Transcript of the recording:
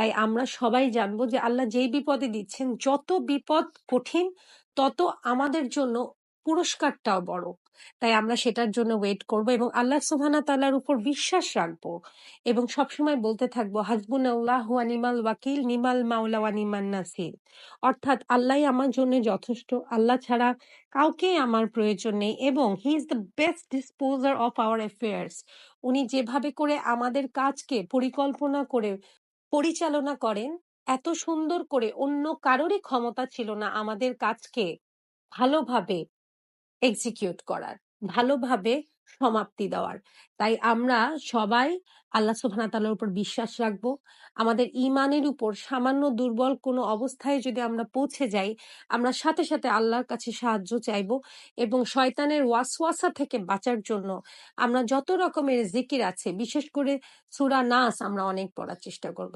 তাই আমরা সবাই জানবো যে আল্লাহ যেই বিপদে দিচ্ছেন, যত বিপদ কঠিন তত আমাদের জন্য পুরস্কারটাও বড়। তাই আমরা সেটার জন্য ওয়েট করব এবং আল্লাহ সুবহানাহু তাআলার উপর বিশ্বাস রাখবো এবং সবসময় বলতে থাকবো হাসবুনাল্লাহু ওয়া নিমাল ওয়াকিল, নিমাল মাওলা ওয়া নিমান নাসির। অর্থাৎ আল্লাহই আমার জন্য যথেষ্ট, আল্লাহ ছাড়া কাউকেই আমার প্রয়োজন নেই এবং he is the best disposer of our affairs. উনি যেভাবে করে আমাদের কাজকে পরিকল্পনা করে পরিচালনা করেন, এত সুন্দর করে অন্য কারোরই ক্ষমতা ছিল না আমাদের কাজকে ভালোভাবে এক্সিকিউট করার, ভালোভাবে সমাপ্তি দেওয়ার। তাই আমরা সবাই আল্লাহ সুবহানাহু তাআলার উপর বিশ্বাস রাখবো। আমাদের ঈমানের উপর সামান্য দুর্বল কোনো অবস্থায় যদি আমরা পৌঁছে যাই, আমরা সাথে, সাথে আল্লাহর কাছে সাহায্য চাইবো এবং শয়তানের ওয়াসওয়াসা থেকে বাঁচার জন্য আমরা যত রকমের জিকির আছে, বিশেষ করে সূরা নাস আমরা অনেক পড়ার চেষ্টা করব।